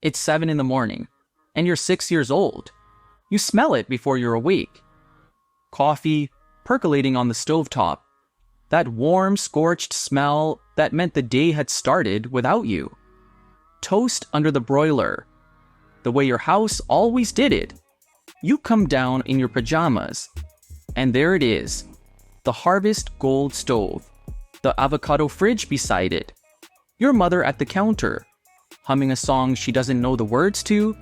It's 7 in the morning, and you're 6 years old. You smell it before you're awake. Coffee percolating on the stovetop. That warm, scorched smell that meant the day had started without you. Toast under the broiler. The way your house always did it. You come down in your pajamas, and there it is. The Harvest Gold stove. The avocado fridge beside it. Your mother at the counter, humming a song she doesn't know the words to.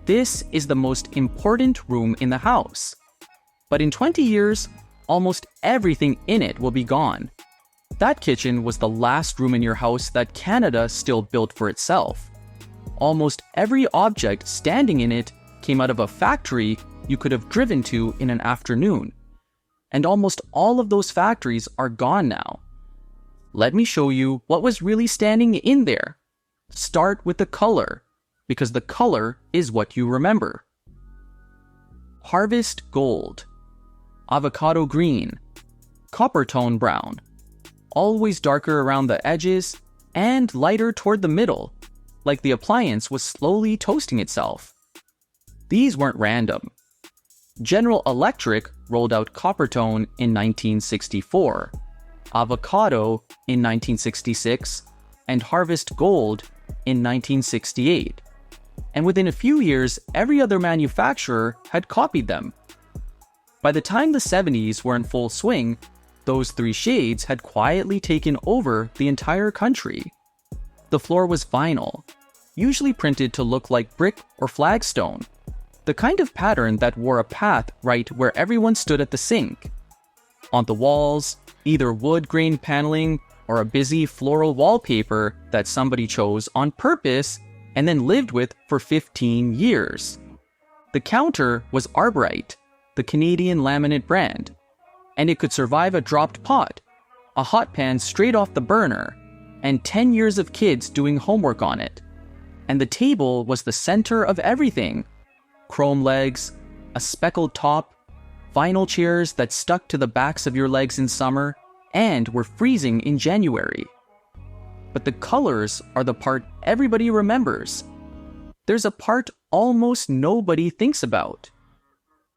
This is the most important room in the house. But in 20 years, almost everything in it will be gone. That kitchen was the last room in your house that Canada still built for itself. Almost every object standing in it came out of a factory you could have driven to in an afternoon. And almost all of those factories are gone now. Let me show you what was really standing in there. Start with the color, because the color is what you remember. Harvest Gold, avocado green, copper tone brown, always darker around the edges and lighter toward the middle, like the appliance was slowly toasting itself. These weren't random. General Electric rolled out copper tone in 1964, avocado in 1966, and Harvest Gold in 1968. And within a few years, every other manufacturer had copied them. By the time the 70s were in full swing, those three shades had quietly taken over the entire country. The floor was vinyl, usually printed to look like brick or flagstone, the kind of pattern that wore a path right where everyone stood at the sink. On the walls, either wood grain paneling or a busy floral wallpaper that somebody chose on purpose and then lived with for 15 years. The counter was Arborite, the Canadian laminate brand, and it could survive a dropped pot, a hot pan straight off the burner, and 10 years of kids doing homework on it. And the table was the center of everything. Chrome legs, a speckled top, vinyl chairs that stuck to the backs of your legs in summer and were freezing in January. But the colors are the part everybody remembers. There's a part almost nobody thinks about.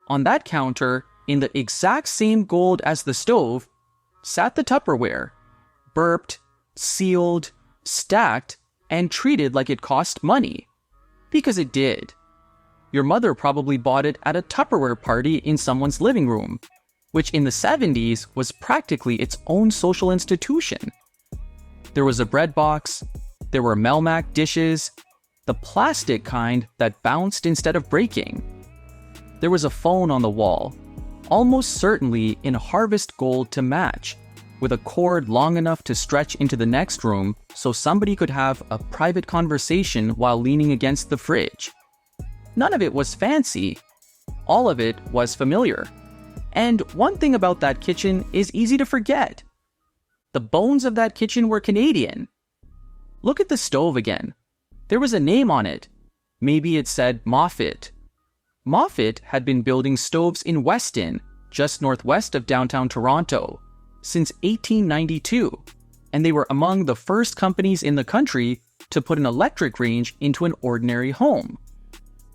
On that counter, in the exact same gold as the stove, sat the Tupperware, burped, sealed, stacked, and treated like it cost money. Because it did. Your mother probably bought it at a Tupperware party in someone's living room, which in the 70s was practically its own social institution. There was a bread box, there were Melmac dishes, the plastic kind that bounced instead of breaking. There was a phone on the wall, almost certainly in Harvest Gold to match, with a cord long enough to stretch into the next room so somebody could have a private conversation while leaning against the fridge. None of it was fancy. All of it was familiar. And one thing about that kitchen is easy to forget. The bones of that kitchen were Canadian. Look at the stove again. There was a name on it. Maybe it said Moffett. Moffett had been building stoves in Weston, just northwest of downtown Toronto, since 1892, and they were among the first companies in the country to put an electric range into an ordinary home.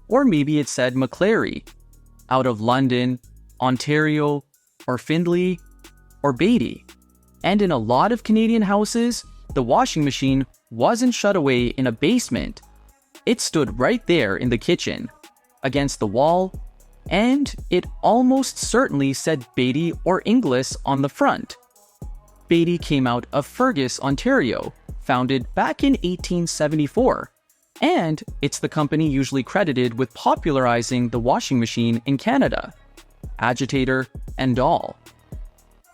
Or maybe it said McClary, out of London, Ontario, or Findlay, or Beatty. And in a lot of Canadian houses, the washing machine wasn't shut away in a basement. It stood right there in the kitchen, against the wall, and it almost certainly said Beatty or Inglis on the front. Beatty came out of Fergus, Ontario, founded back in 1874, and it's the company usually credited with popularizing the washing machine in Canada, agitator and all.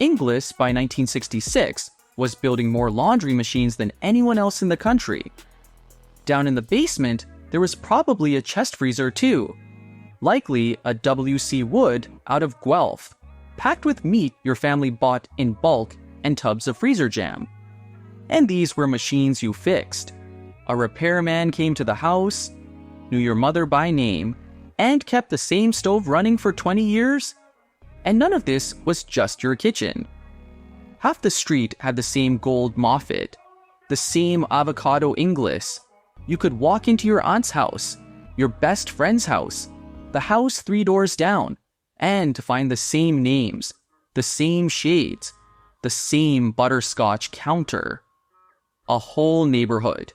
Inglis, by 1966, was building more laundry machines than anyone else in the country. Down in the basement, there was probably a chest freezer too, likely a W.C. Wood out of Guelph, packed with meat your family bought in bulk and tubs of freezer jam. And these were machines you fixed. A repairman came to the house, knew your mother by name, and kept the same stove running for 20 years? And none of this was just your kitchen. Half the street had the same gold Moffett, the same avocado Inglis, You could walk into your aunt's house, your best friend's house, the house 3 doors down, and find the same names, the same shades, the same butterscotch counter. A whole neighborhood,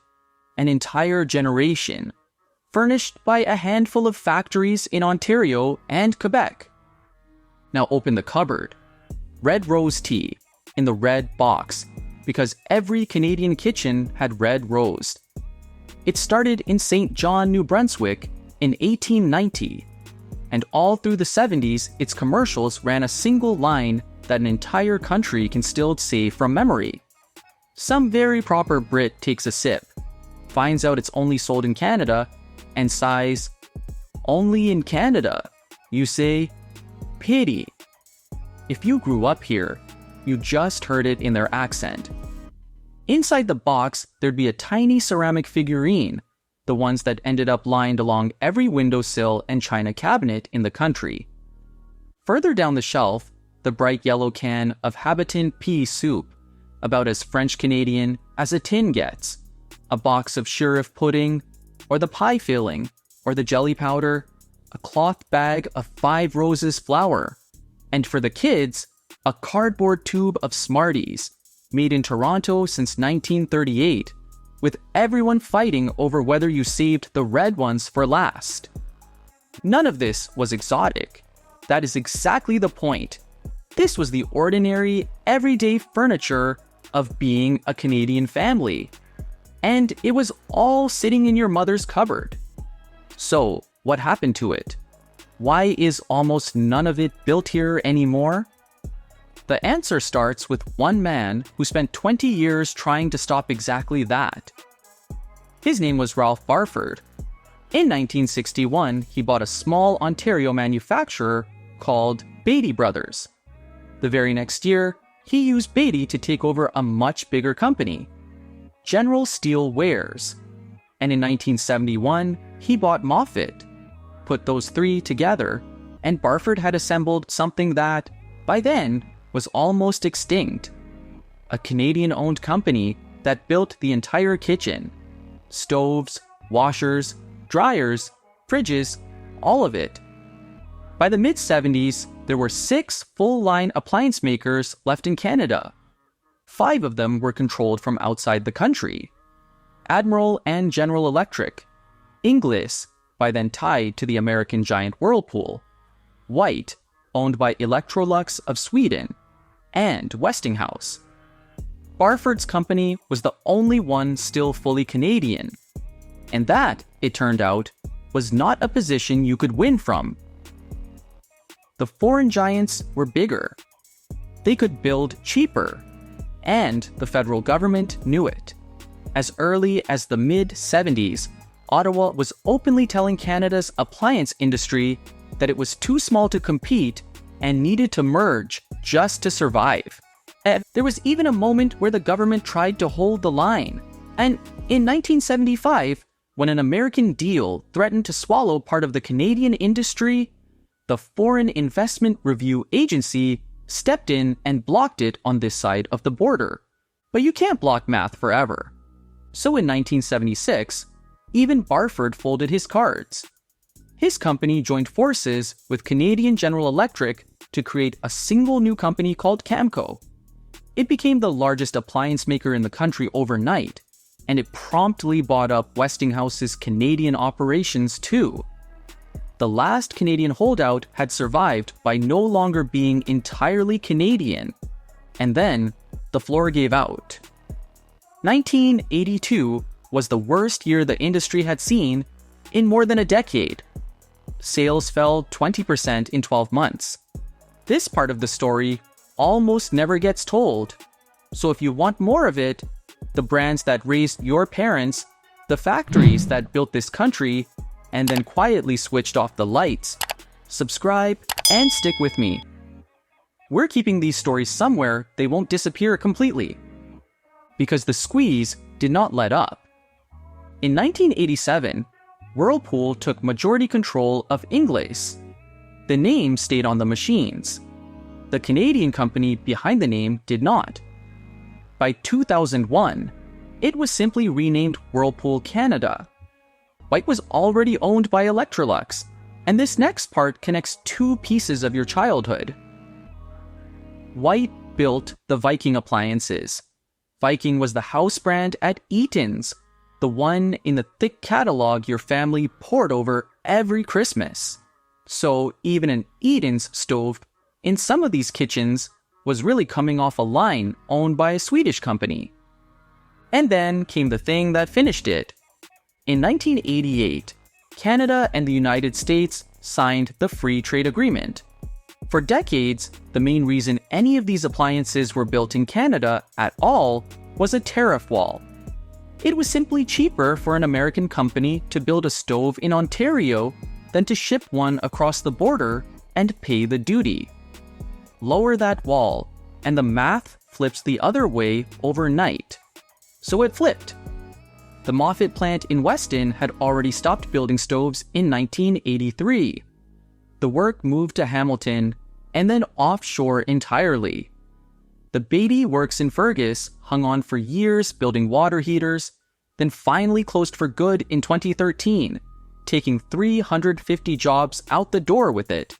an entire generation, furnished by a handful of factories in Ontario and Quebec. Now open the cupboard. Red rose tea in the red box, because every Canadian kitchen had red rose. It started in St. John, New Brunswick in 1890, and all through the 70s, its commercials ran a single line that an entire country can still say from memory. Some very proper Brit takes a sip, finds out it's only sold in Canada, and sighs, "Only in Canada?" You say, "Pity." If you grew up here, you just heard it in their accent. Inside the box, there'd be a tiny ceramic figurine, the ones that ended up lined along every windowsill and china cabinet in the country. Further down the shelf, the bright yellow can of Habitant pea soup, about as French-Canadian as a tin gets, a box of sheriff pudding, or the pie filling, or the jelly powder, a cloth bag of 5 Roses flour, and for the kids, a cardboard tube of Smarties, made in Toronto since 1938, with everyone fighting over whether you saved the red ones for last. None of this was exotic. That is exactly the point. This was the ordinary, everyday furniture of being a Canadian family. And it was all sitting in your mother's cupboard. So, what happened to it? Why is almost none of it built here anymore? The answer starts with one man who spent 20 years trying to stop exactly that. His name was Ralph Barford. In 1961, he bought a small Ontario manufacturer called Beatty Brothers. The very next year, he used Beatty to take over a much bigger company, General Steel Wares. And in 1971, he bought Moffett. Put those 3 together, and Barford had assembled something that, by then, was almost extinct. A Canadian-owned company that built the entire kitchen. Stoves, washers, dryers, fridges, all of it. By the mid-70s, there were 6 full-line appliance makers left in Canada. 5 of them were controlled from outside the country. Admiral and General Electric. Inglis, by then tied to the American giant Whirlpool. White, owned by Electrolux of Sweden. And Westinghouse. Barford's company was the only one still fully Canadian. And that, it turned out, was not a position you could win from. The foreign giants were bigger. They could build cheaper. And the federal government knew it. As early as the mid-70s, Ottawa was openly telling Canada's appliance industry that it was too small to compete and needed to merge just to survive. And there was even a moment where the government tried to hold the line. And in 1975, when an American deal threatened to swallow part of the Canadian industry, the Foreign Investment Review Agency stepped in and blocked it on this side of the border. But you can't block math forever. So in 1976, even Barford folded his cards. His company joined forces with Canadian General Electric to create a single new company called Camco. It became the largest appliance maker in the country overnight, and it promptly bought up Westinghouse's Canadian operations too. The last Canadian holdout had survived by no longer being entirely Canadian, and then the floor gave out. 1982 was the worst year the industry had seen in more than a decade. Sales fell 20% in 12 months. This part of the story almost never gets told. So if you want more of it, the brands that raised your parents, the factories that built this country, and then quietly switched off the lights, subscribe and stick with me. We're keeping these stories somewhere they won't disappear completely. Because the squeeze did not let up. In 1987, Whirlpool took majority control of Inglis. The name stayed on the machines. The Canadian company behind the name did not. By 2001, it was simply renamed Whirlpool Canada. White was already owned by Electrolux, and this next part connects two pieces of your childhood. White built the Viking appliances. Viking was the house brand at Eaton's, the one in the thick catalog your family pored over every Christmas. So even an Eaton's stove in some of these kitchens was really coming off a line owned by a Swedish company. And then came the thing that finished it. In 1988, Canada and the United States signed the Free Trade Agreement. For decades, the main reason any of these appliances were built in Canada at all was a tariff wall. It was simply cheaper for an American company to build a stove in Ontario than to ship one across the border and pay the duty. Lower that wall, and the math flips the other way overnight. So it flipped. The Moffett plant in Weston had already stopped building stoves in 1983. The work moved to Hamilton and then offshore entirely. The Beatty Works in Fergus hung on for years building water heaters, then finally closed for good in 2013, taking 350 jobs out the door with it.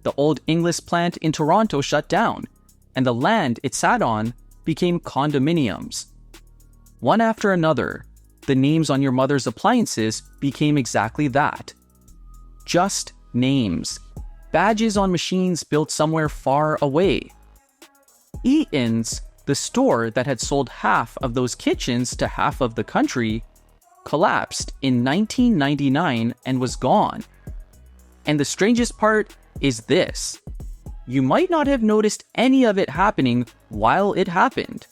The Old Inglis plant in Toronto shut down, and the land it sat on became condominiums. One after another, the names on your mother's appliances became exactly that. Just names. Badges on machines built somewhere far away. Eaton's, the store that had sold half of those kitchens to half of the country, collapsed in 1999 and was gone. And the strangest part is this. You might not have noticed any of it happening while it happened,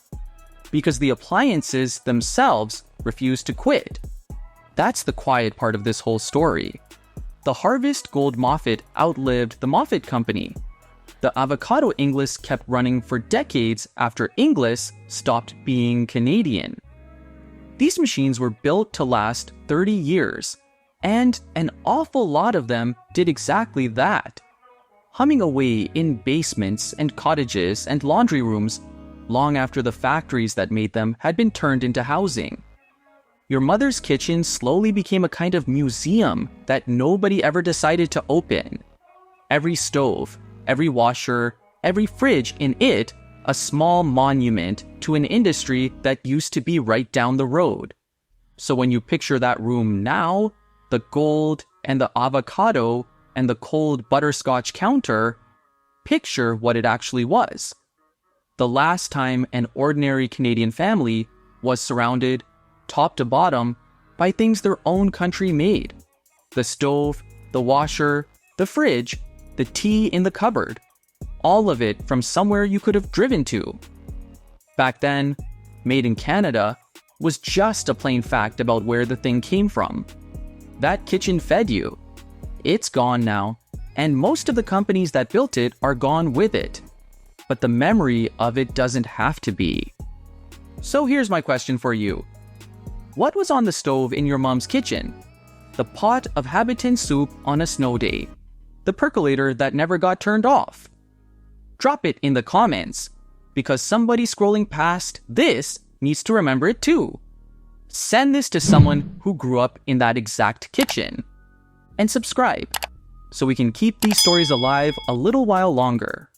because the appliances themselves refused to quit. That's the quiet part of this whole story. The Harvest Gold Moffett outlived the Moffett Company. The avocado Inglis kept running for decades after Inglis stopped being Canadian. These machines were built to last 30 years, and an awful lot of them did exactly that, humming away in basements and cottages and laundry rooms long after the factories that made them had been turned into housing. Your mother's kitchen slowly became a kind of museum that nobody ever decided to open. Every stove, every washer, every fridge in it, a small monument to an industry that used to be right down the road. So when you picture that room now, the gold and the avocado and the cold butterscotch counter, picture what it actually was. The last time an ordinary Canadian family was surrounded, top to bottom, by things their own country made. The stove, the washer, the fridge, the tea in the cupboard. All of it from somewhere you could have driven to. Back then, made in Canada was just a plain fact about where the thing came from. That kitchen fed you. It's gone now, and most of the companies that built it are gone with it. But the memory of it doesn't have to be. So here's my question for you. What was on the stove in your mom's kitchen? The pot of Habitant soup on a snow day. The percolator that never got turned off. Drop it in the comments, because somebody scrolling past this needs to remember it too. Send this to someone who grew up in that exact kitchen. And subscribe, so we can keep these stories alive a little while longer.